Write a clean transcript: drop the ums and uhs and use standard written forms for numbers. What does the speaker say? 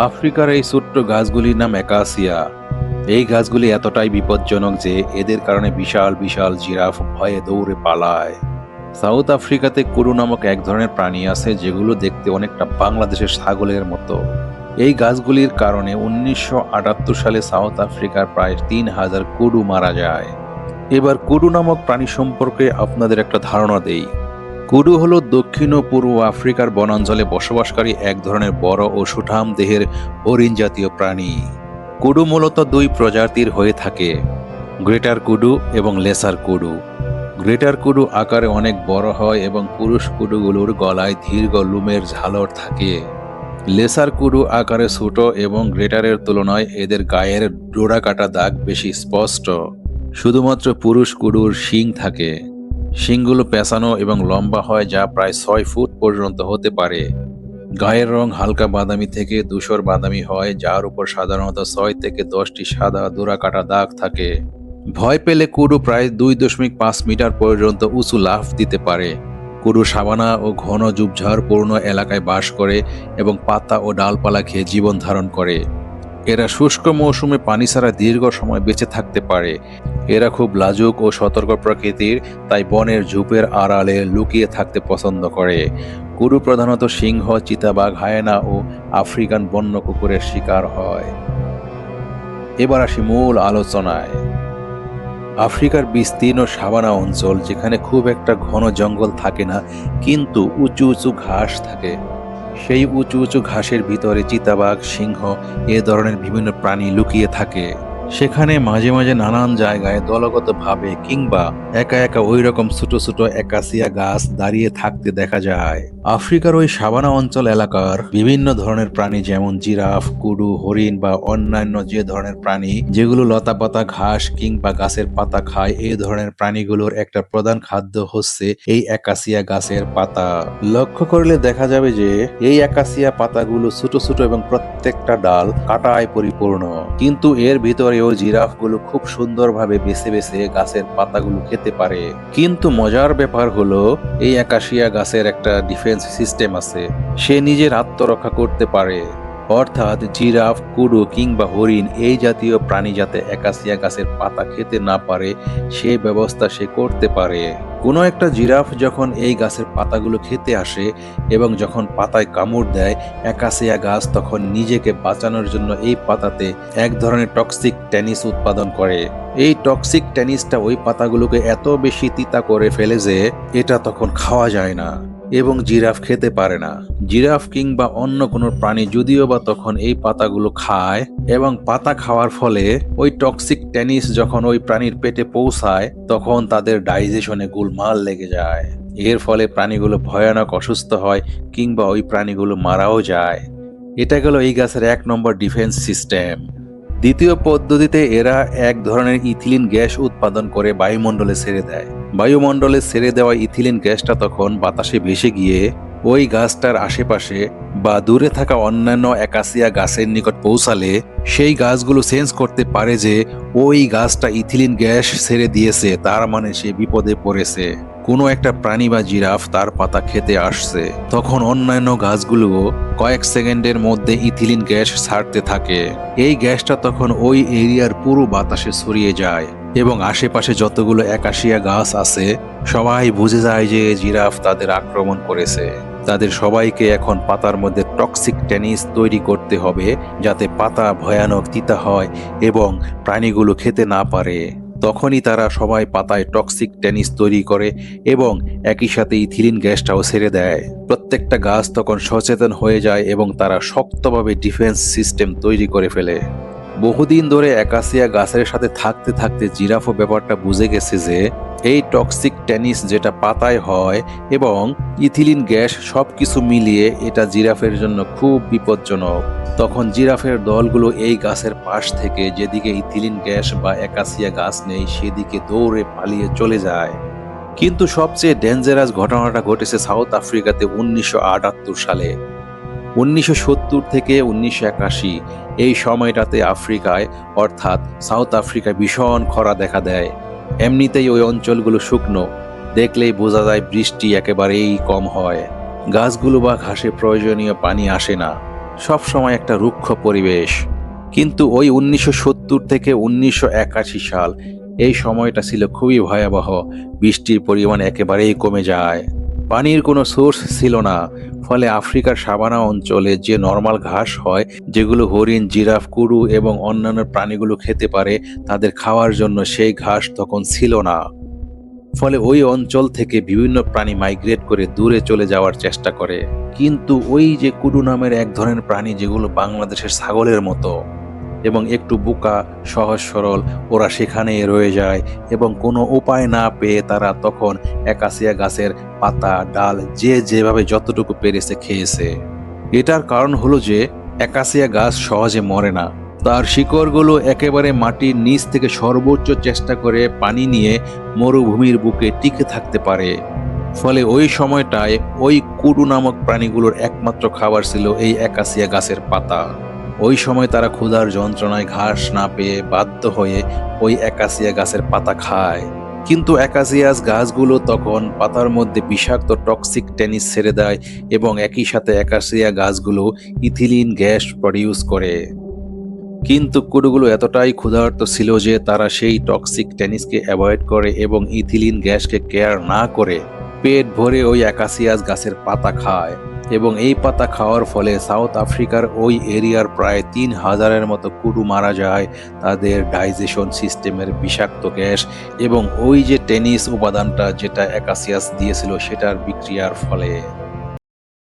আফ্রিকার এই ছোট্ট গাছগুলির নাম অ্যাকাসিয়া। এই গাছগুলি এতটাই বিপজ্জনক যে এদের কারণে বিশাল বিশাল জিরাফ ভয়ে দৌড়ে পালায়। সাউথ আফ্রিকাতে কুরু নামক এক ধরনের প্রাণী আছে যেগুলো দেখতে অনেকটা বাংলাদেশের ছাগলের মতো। এই গাছগুলির কারণে 1978 সালে সাউথ আফ্রিকার প্রায় 3000 কুরু মারা যায়। এবার কুরু নামক প্রাণী সম্পর্কে আপনাদের একটা ধারণা দেই। কুরু হলো দক্ষিণ ও পূর্ব আফ্রিকার বনাঞ্চলে বসবাসকারী এক ধরনের বড় ও সুঠাম দেহের হরিণ জাতীয় প্রাণী। কুরু মূলত দুই প্রজাতির হয়ে থাকে, গ্রেটার কুডু এবং লেসার কুডু। গ্রেটার কুডু আকারে অনেক বড় হয় এবং পুরুষ কুডুগুলোর গলায় দীর্ঘ লুমের ঝালর থাকে। লেসার কুডু আকারে ছোট এবং গ্রেটারের তুলনায় এদের গায়ের ডোরাকাটা দাগ বেশি স্পষ্ট। শুধুমাত্র পুরুষ কুডুর শিং থাকে। শিংগুলো পেঁচানো এবং লম্বা হয় যা প্রায় 6 ফুট পর্যন্ত হতে পারে। গায়ের রং হালকা বাদামি থেকে ধূসর বাদামি হয়, যার উপর সাধারণত 6 থেকে 10টি সাদা ডোরাকাটা দাগ থাকে। ভয় পেলে কুডু প্রায় 2.5 মিটার পর্যন্ত উঁচু লাফ দিতে পারে। কুডু সাভানা ও ঘন ঝোপঝাড়পূর্ণ এলাকায় বাস করে এবং পাতা ও ডালপালা খেয়ে জীবন ধারণ করে। এরা শুষ্ক মৌসুমে পানি ছাড়া দীর্ঘ সময় বেঁচে থাকতে পারে। এরা খুব লাজুক ও সতর্ক প্রকৃতির, তাই বনের ঝোপের আড়ালে লুকিয়ে থাকতে পছন্দ করে। কুডু প্রধানত সিংহ, চিতাবাঘ, হায়েনা ও আফ্রিকান বন্য কুকুরের শিকার হয়। এবার আসি মূল আলোচনায়। আফ্রিকার বিস্তীর্ণ সাভানা অঞ্চল, যেখানে খুব একটা ঘন জঙ্গল থাকে না কিন্তু উঁচু উঁচু ঘাস থাকে। সেই উঁচু উঁচু ঘাসের ভিতরে চিতাবাঘ, সিংহ এ ধরনের বিভিন্ন প্রাণী লুকিয়ে থাকে। সেখানে মাঝে মাঝে নানান জায়গায় দলগতভাবে কিংবা একা একা ওই রকম ছোট ছোট একাসিয়া গাছ দাঁড়িয়ে থাকতে দেখা যায়। আফ্রিকার ওই সাভানা অঞ্চল এলাকার বিভিন্ন ধরনের প্রাণী যেমন জিরাফ, কুডু, হরিণ বা অন্যান্য যে ধরনের প্রাণী যেগুলো লতাপাতা, ঘাস কিংবা গাছের পাতা খায়, এই ধরনের প্রাণীগুলোর একটা প্রধান খাদ্য হচ্ছে এই একাসিয়া গাছের পাতা। লক্ষ্য করলে দেখা যাবে যে এই একাসিয়া পাতাগুলো ছোট ছোট এবং প্রত্যেকটা ডাল কাঁটায় পরিপূর্ণ, কিন্তু এর ভিতরেও জিরাফগুলো খুব সুন্দরভাবে বেছে বেছে গাছের পাতাগুলো খেতে পারে। কিন্তু মজার ব্যাপার হলো এই একাসিয়া গাছের একটা ডিফেন্স সিস্টেম আছে। সে নিজের আত্মরক্ষা করতে পারে। অর্থাৎ জিরাফ, কুডু কিংবা হরিণ এই জাতীয় প্রাণী যাতে একাসিয়া গাছের পাতা খেতে না পারে সে ব্যবস্থা সে করতে পারে। কোনো একটা জিরাফ যখন এই গাছের পাতাগুলো খেতে আসে এবং যখন পাতায় কামড় দেয়, একাসিয়া গাছ তখন নিজেকে বাঁচানোর জন্য এই পাতাতে এক ধরনের টক্সিক ট্যানিস উৎপাদন করে। এই টক্সিক ট্যানিসটা ওই পাতাগুলোকে এত বেশি তিতা করে ফেলে যে এটা তখন খাওয়া যায় না এবং জিরাফ খেতে পারে না। জিরাফ কিংবা অন্য কোনো প্রাণী যদিও বা তখন এই পাতাগুলো খায় এবং পাতা খাওয়ার ফলে ওই টক্সিক ট্যানিস যখন ওই প্রাণীর পেটে পৌঁছায় তখন তাদের ডাইজেশনে গোলমাল লেগে যায়। এর ফলে প্রাণীগুলো ভয়ানক অসুস্থ হয় কিংবা ওই প্রাণীগুলো মারাও যায়। এটা গেল এই গাছের 1 নম্বর ডিফেন্স সিস্টেম। দ্বিতীয় পদ্ধতিতে এরা এক ধরনের ইথিলিন গ্যাস উৎপাদন করে বায়ুমণ্ডলে ছেড়ে দেয়। বায়ুমণ্ডলে ছেড়ে দেওয়া ইথিলিন গ্যাসটা তখন বাতাসে ভেসে গিয়ে ওই গাছটার আশেপাশে বা দূরে থাকা অন্যান্য একাসিয়া গাছের নিকট পৌঁছালে সেই গাছগুলো সেন্স করতে পারে যে ওই গাছটা ইথিলিন গ্যাস ছেড়ে দিয়েছে, তার মানে সে বিপদে পড়েছে। কোনো একটা প্রাণী বা জিরাফ তার পাতা খেতে আসছে, তখন অন্যান্য গাছগুলোও কয়েক সেকেন্ডের মধ্যে ইথিলিন গ্যাস ছাড়তে থাকে। এই গ্যাসটা তখন ওই এরিয়ার পুরো বাতাসে ছড়িয়ে যায় এবং আশেপাশে যতগুলো একাসিয়া গাছ আছে সবাই বুঝে যায় যে জিরাফ তাদের আক্রমণ করেছে। তাদের সবাইকে এখন পাতার মধ্যে টক্সিক ট্যানিস তৈরি করতে হবে যাতে পাতা ভয়ানক তিতা হয় এবং প্রাণীগুলো খেতে না পারে। তখনই তারা সবাই পাতায় টক্সিক ট্যানিস তৈরি করে এবং একই সাথে ইথিলিন গ্যাসটাও ছেড়ে দেয়। প্রত্যেকটা গাছ তখন সচেতন হয়ে যায় এবং তারা শক্তভাবে ডিফেন্স সিস্টেম তৈরি করে ফেলে। বহুদিন ধরে একাসিয়া গাছের সাথে থাকতে থাকতে জিরাফও ব্যাপারটা বুঝে গেছে যে এই টক্সিক ট্যানিস যেটা পাতায় হয় এবং ইথিলিন গ্যাস সবকিছু মিলিয়ে এটা জিরাফের জন্য খুব বিপজ্জনক। তখন জিরাফের দলগুলো এই গাছের পাশ থেকে যেদিকে ইথিলিন গ্যাস বা একাসিয়া গাছ নেই সেদিকে দৌড়ে পালিয়ে চলে যায়। কিন্তু সবচেয়ে ডেঞ্জারাস ঘটনাটা ঘটেছে সাউথ আফ্রিকাতে 1978 সালে। 1970 থেকে 1981 এই সময়টাতে আফ্রিকায় অর্থাৎ সাউথ আফ্রিকায় ভীষণ খরা দেখা দেয়। এমনিতেই ওই অঞ্চলগুলো শুকনো, দেখলেই বোঝা যায় বৃষ্টি একেবারেই কম হয়। গাছগুলো বা ঘাসে প্রয়োজনীয় পানি আসে না। সবসময় একটা রুক্ষ পরিবেশ। কিন্তু ওই 1970 থেকে 1981 সাল, এই সময়টা ছিল খুবই ভয়াবহ। বৃষ্টির পরিমাণ একেবারেই কমে যায়, পানির কোনো সোর্স ছিল না। ফলে আফ্রিকার সাভানা অঞ্চলে যে নর্মাল ঘাস হয়, যেগুলো হরিণ, জিরাফ, কুরু এবং অন্যান্য প্রাণীগুলো খেতে পারে, তাদের খাওয়ার জন্য সেই ঘাস তখন ছিল না। ফলে ওই অঞ্চল থেকে বিভিন্ন প্রাণী মাইগ্রেট করে দূরে চলে যাওয়ার চেষ্টা করে। কিন্তু ওই যে কুরু নামের এক ধরনের প্রাণী, যেগুলো বাংলাদেশের ছাগলের মতো এবং একটু বোকা, সহজ সরল, ওরা সেখানেই রয়ে যায় এবং কোনো উপায় না পেয়ে তারা তখন একাসিয়া গাছের পাতা, ডাল যে যেভাবে যতটুকু পেরেছে খেয়েছে। এটার কারণ হলো যে একাসিয়া গাছ সহজে মরে না। তার শিকড়গুলো একেবারে মাটির নিচ থেকে সর্বোচ্চ চেষ্টা করে পানি নিয়ে মরুভূমির বুকে টিকে থাকতে পারে। ফলে ওই সময়টায় ওই কুরু নামক প্রাণীগুলোর একমাত্র খাবার ছিল এই একাসিয়া গাছের পাতা। ওই সময় তারা ক্ষুধার যন্ত্রণায় ঘাস না পেয়ে বাধ্য হয়ে ওই একাসিয়া গাছের পাতা খায়। কিন্তু একাসিয়াস গাছগুলো তখন পাতার মধ্যে বিষাক্ত টক্সিক টেনিস ছেড়ে দেয় এবং একই সাথে একাসিয়া গাছগুলো ইথিলিন গ্যাস প্রডিউস করে। কিন্তু কুরুগুলো এতটাই ক্ষুধার্ত ছিল যে তারা সেই টক্সিক টেনিসকে অ্যাভয়েড করে এবং ইথিলিন গ্যাসকে কেয়ার না করে পেট ভরে ওই অ্যাকাসিয়াস গাছের পাতা খায়। এবং এই পাতা খাওয়ার ফলে সাউথ আফ্রিকার ওই এরিয়ার প্রায় 3000-এর মতো কুরু মারা যায় তাদের ডাইজেশন সিস্টেমের বিষাক্ত গ্যাস এবং ওই যে টেনিস উপাদানটা যেটা অ্যাকাসিয়াস দিয়েছিল সেটার বিক্রিয়ার ফলে।